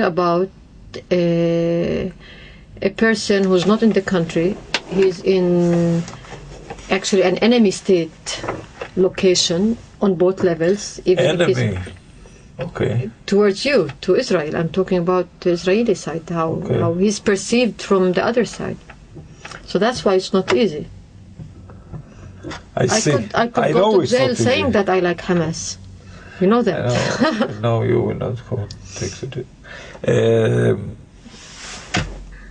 about a person who's not in the country. He's in actually an enemy state location on both levels. Even enemy. Okay. Towards you, to Israel. I'm talking about the Israeli side, how he's perceived from the other side. So that's why it's not easy. I see. I could go to jail saying that I like Hamas. You know that. No, you will not go take to jail.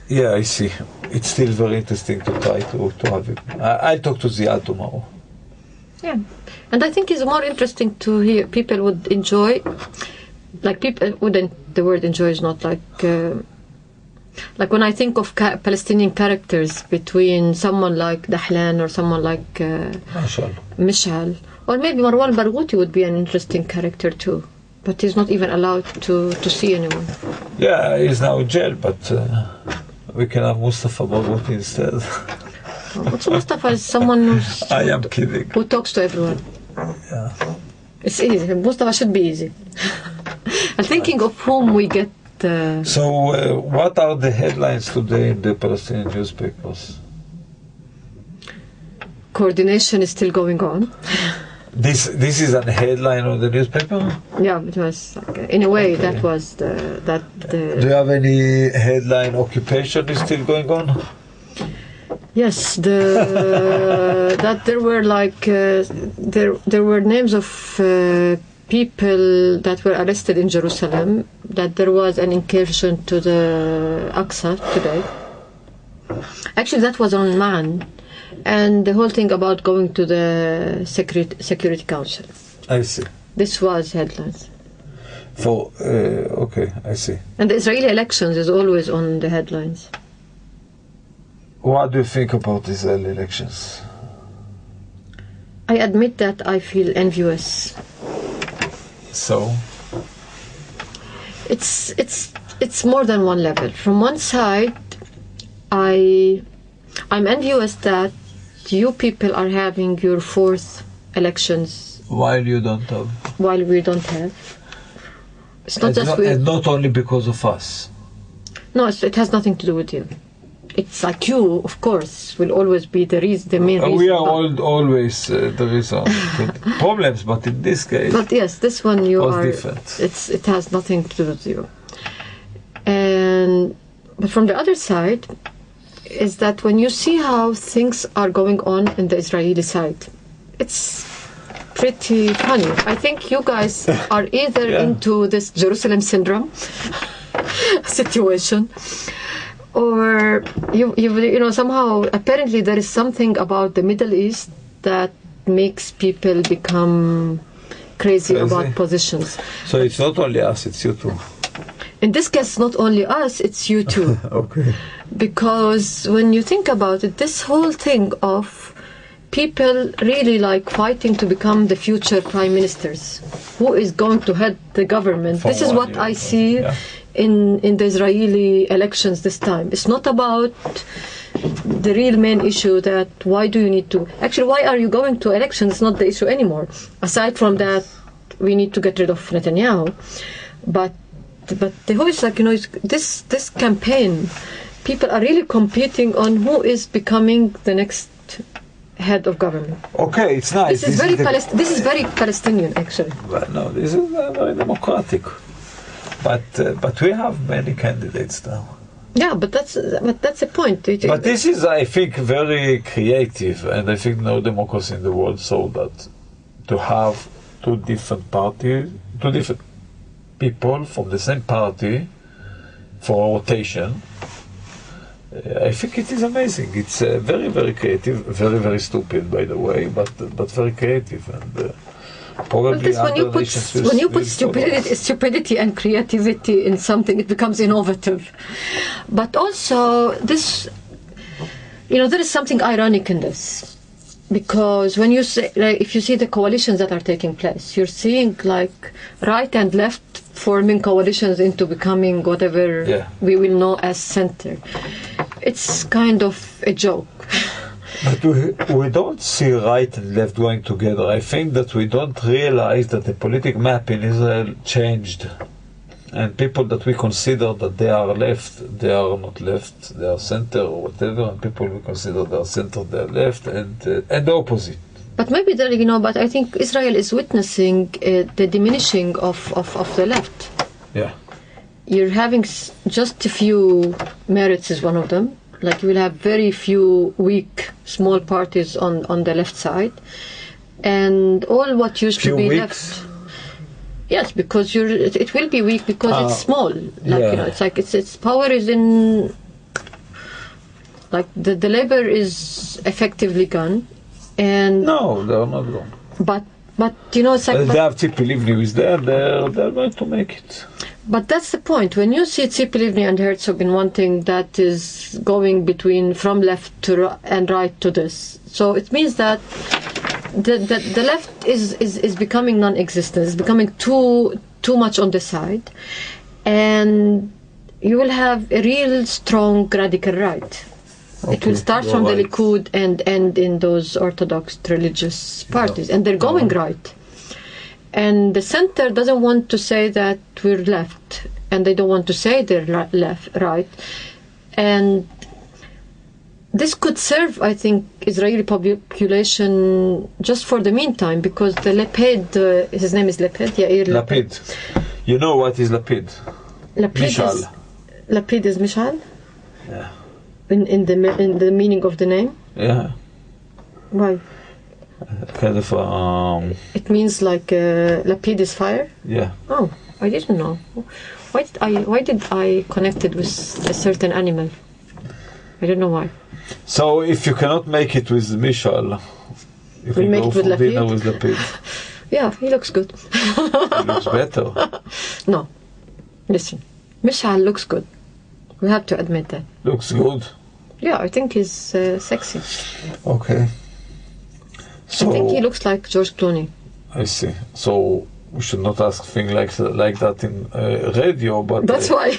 Yeah, I see. It's still very interesting to try to have it. I'll talk to Ziad tomorrow. Yeah, and I think it's more interesting to hear. People would enjoy, like people wouldn't. The word "enjoy" is not like when I think of Palestinian characters between someone like Dahlan or someone like Mishal, or maybe Marwan Barghouti would be an interesting character too. But he's not even allowed to see anyone. Yeah, he's now in jail, but we can have Mustafa Barghouti instead. What's Mustafa is someone I am kidding. Who talks to everyone. Yeah. It's easy. Mustafa should be easy. I'm thinking of whom we get. So, what are the headlines today in the Palestinian newspapers? Coordination is still going on. This is a headline of the newspaper? Yeah, it was in a way that was the. Do you have any headline? Occupation is still going on? Yes, that there were like there were names of people that were arrested in Jerusalem. That there was an incursion to the Aqsa today. Actually, that was on Man, and the whole thing about going to the Security Council. I see. This was headlines. Okay, I see. And the Israeli elections is always on the headlines. What do you think about Israeli elections? I admit that I feel envious. So? It's more than one level. From one side, I'm envious that you people are having your fourth elections while you don't have. While we don't have. It's not just and not only because of us. No, it has nothing to do with you. It's like you, of course, will always be the main reason. We are always the reason to problems, but in this case. But yes, this one you are different. It has nothing to do with you. But from the other side, is that when you see how things are going on in the Israeli side, it's pretty funny. I think you guys are either into this Jerusalem syndrome situation, or you know somehow apparently there is something about the Middle East that makes people become crazy about positions. So it's not only us, it's you too. In this case, not only us, it's you too. Okay. Because when you think about it, this whole thing of people really like fighting to become the future prime ministers, who is going to head the government. This is what I see in the Israeli elections this time. It's not about the real main issue that why do you need to... Actually, why are you going to elections? It's not the issue anymore. Aside from that, we need to get rid of Netanyahu. But the whole is like, you know, this campaign, people are really competing on who is becoming the next head of government. Okay, it's nice. This is very Palestinian, actually. But no, this is very democratic. But we have many candidates now. Yeah, but that's the point. But this is, I think, very creative, and I think no democracy in the world saw that. To have two different parties, two different people from the same party for rotation. I think it is amazing. It's very, very creative, very, very stupid, by the way, but very creative, and probably when you put stupidity and creativity in something, it becomes innovative. But also, this, you know, there is something ironic in this. Because when you say, like, if you see the coalitions that are taking place, you're seeing like right and left forming coalitions into becoming whatever we will know as center. It's kind of a joke. But we don't see right and left going together. I think that we don't realize that the political map in Israel changed and people that we consider that they are left, they are not left, they are center or whatever, and people we consider they are center, they are left, and the opposite. But maybe there, but I think Israel is witnessing the diminishing of the left. Yeah. You're having just a few merits is one of them. Like you will have very few weak, small parties on the left side, and all what used to be left. Yes, because it will be weak because it's small. It's like its power is in. Like the labor is effectively gone, and no, they are not gone. But it's like they have Tzipi Livni is there. They're going to make it. But that's the point. When you see Tzipi Livni and Herzog in one thing that is going from left to and right to this, so it means that the left is becoming non-existent. It's becoming too much on the side, and you will have a real strong radical right. Okay. It will start from the Likud and end in those Orthodox religious parties, and they're going right. And the center doesn't want to say that we're left, and they don't want to say they're right. And this could serve, I think, Israeli population just for the meantime, because the Lapid, his name is Lapid, Yair Lapid. You know what is Lapid? Lapid is Mishal? Yeah. In the meaning of the name? Yeah. Why? Kind of it means like lapid is fire? Yeah. Oh, I didn't know. Why did I connect it with a certain animal? I don't know why. So if you cannot make it with Mishal, you can go for dinner with Lapid. Yeah, he looks good. He looks better. No. Listen. Mishal looks good. We have to admit that. Looks good? Yeah, I think he's sexy. Okay. So, I think he looks like George Clooney. I see. So we should not ask things like that in radio, but that's why.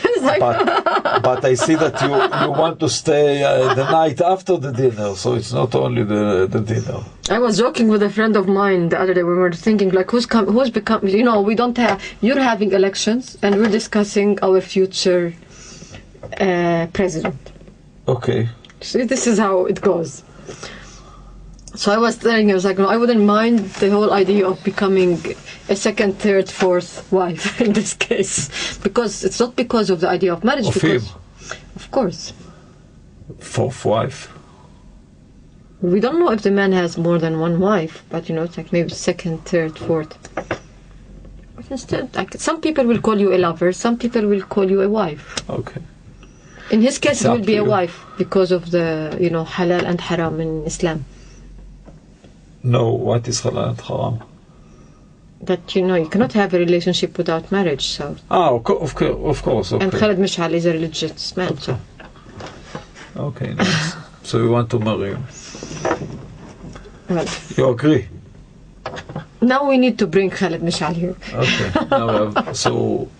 But I see that you want to stay the night after the dinner, so it's not only the dinner. I was joking with a friend of mine the other day. We were thinking like, who's become? We don't have. You're having elections, and we're discussing our future president. Okay. See, this is how it goes. So I was telling him, I was like, no, I wouldn't mind the whole idea of becoming a second, third, fourth wife in this case. Because it's not because of the idea of marriage. Of him? Of course. Fourth wife? We don't know if the man has more than one wife, but it's like maybe second, third, fourth. But instead, like, some people will call you a lover, some people will call you a wife. Okay. In his case, it will be a wife because of the, halal and haram in Islam. No, what is halal and haram? That you cannot have a relationship without marriage. So. Of course. Okay. And Khaled Mishal is a religious man. Okay. Okay, nice. So you want to marry him? Well, you agree? Now we need to bring Khaled Mishal here. Okay. So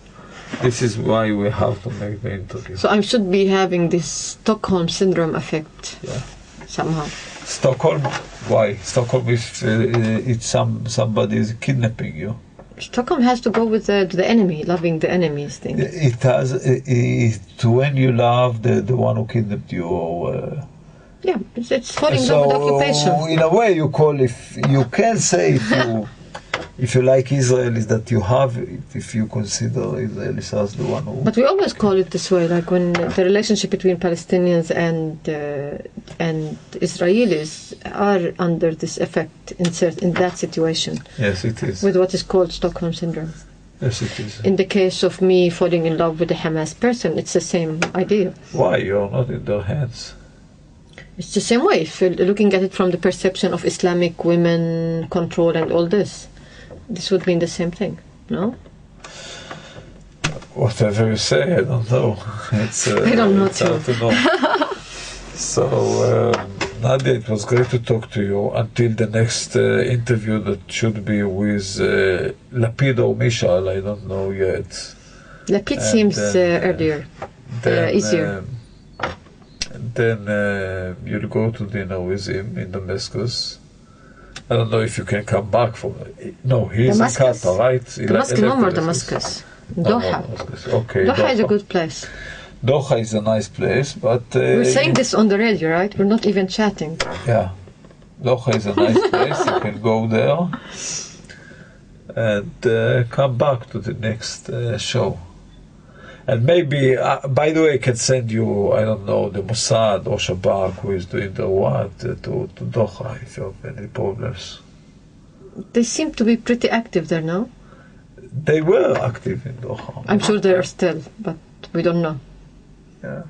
this is why we have to make the interview. So I should be having this Stockholm syndrome effect. Yeah. Somehow. Stockholm? Why? Stockholm if it's somebody is kidnapping you. Stockholm has to go with the enemy, loving the enemies thing. It has. When you love the one who kidnapped you, or yeah, it's falling in love with occupation. In a way, you can say if you like Israel, is that you have it, if you consider Israel as the one who... But we always call it this way, like when the relationship between Palestinians and Israelis are under this effect in that situation. Yes, it is. With what is called Stockholm Syndrome. Yes, it is. In the case of me falling in love with a Hamas person, it's the same idea. Why? You're not in their hands. It's the same way, if you're looking at it from the perception of Islamic women control and all this. This would mean the same thing, no? Whatever you say, I don't know. I don't know too. Hard to know. So, Nadia, it was great to talk to you until the next interview that should be with Lapid or Mishal, I don't know yet. Lapid seems earlier, easier. Then you'll go to dinner with him in Damascus. I don't know if you can come back from... No, he's in Qatar, right? Damascus, no more Damascus. Doha. Okay. Doha is a good place. Doha is a nice place, but We're saying this on the radio, right? We're not even chatting. Yeah, Doha is a nice place. You can go there and come back to the next show. And maybe, by the way, I can send you, I don't know, the Mossad or Shabak, who is doing the what, to Doha if you have any problems. They seem to be pretty active there now. They were active in Doha. I'm sure they are still, but we don't know. Yeah.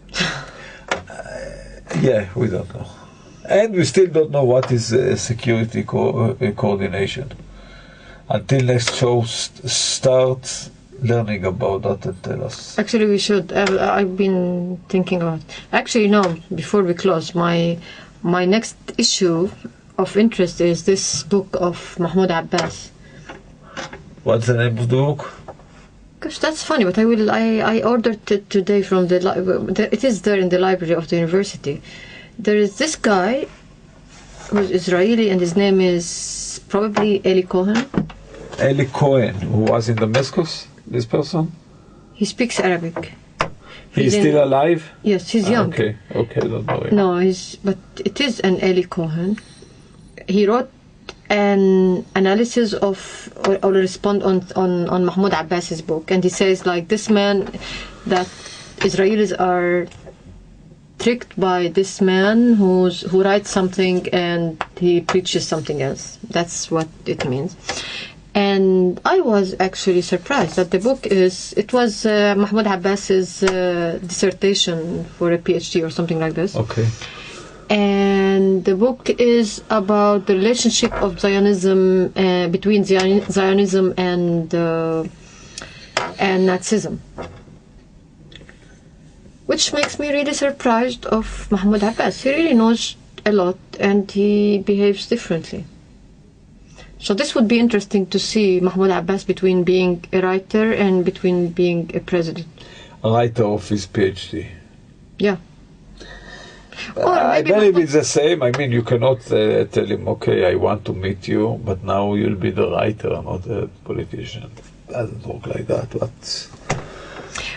Yeah, we don't know. And we still don't know what is security coordination. Until next show starts, learning about that and tell us. Actually, we should. I've been thinking about. Actually, no. Before we close, my next issue of interest is this book of Mahmoud Abbas. What's the name of the book? Gosh, that's funny. But I ordered it today from the. It is there in the library of the university. There is this guy who's Israeli, and his name is probably Eli Cohen. Eli Cohen, who was in Damascus. This person? He speaks Arabic. He's still alive? Yes, he's young. Okay, don't know him. No, but it is an Eli Cohen. He wrote an analysis of, or respond on Mahmoud Abbas's book, and he says like this man, that Israelis are tricked by this man who writes something and he preaches something else. That's what it means. And I was actually surprised that the book was Mahmoud Abbas's dissertation for a PhD or something like this. Okay. And the book is about the relationship of Zionism, between Zionism and Nazism. Which makes me really surprised of Mahmoud Abbas. He really knows a lot and he behaves differently. So this would be interesting to see Mahmoud Abbas between being a writer and between being a president. A writer of his PhD. Yeah. I believe it's the same. I mean, you cannot tell him, okay, I want to meet you, but now you'll be the writer, not the politician. It doesn't work like that, but...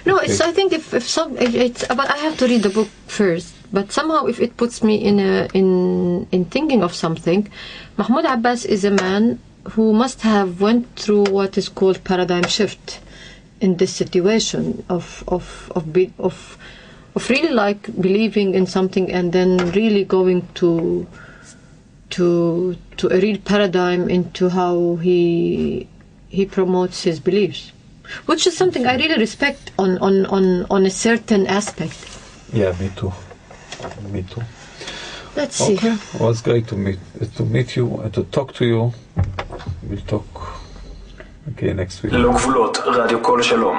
No, okay. I think if but I have to read the book first. But somehow, if it puts me in thinking of something, Mahmoud Abbas is a man who must have went through what is called paradigm shift in this situation of really like believing in something and then really going to a real paradigm into how he promotes his beliefs. Which is something I really respect on a certain aspect. Yeah, me too. Me too. Let's see. Okay. Well, it's great to meet you and to talk to you. We'll talk again next week. ללא גבולות, רדיו כל שלום.